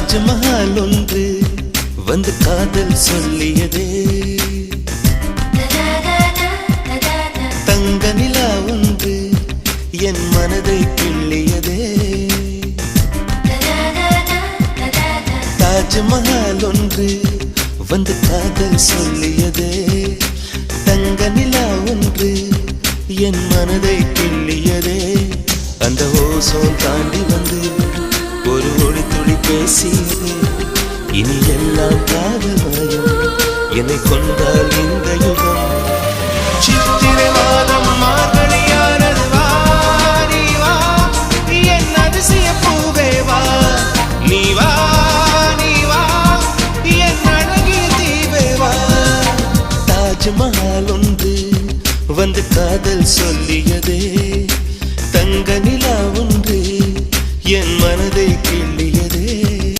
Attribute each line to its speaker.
Speaker 1: தாஜ்மஹால் ஒன்று வந்து காதல் சொல்லியதே, தங்க நிலா ஒன்று என் மனதை கிள்ளியதே. தாஜ்மஹால் ஒன்று வந்து காதல் சொல்லியதே, தங்க நிலா ஒன்று என் மனதை கிள்ளியதே. அந்த ஓசோன் தாண்டி வந்து ஒரு ஒளி துளி பேசியதே, இனி எல்லாம் காதமயம் என்னை கொண்டால் இந்த யுகம். சித்திரை மாதம் மார்கழியானது, வா நீ வா என் அதிசய பூவே வா, நீ வா நீ வா என் அழகிய தீவே வா. தாஜ்மஹால் ஒன்று வந்து காதல் சொல்லியதே.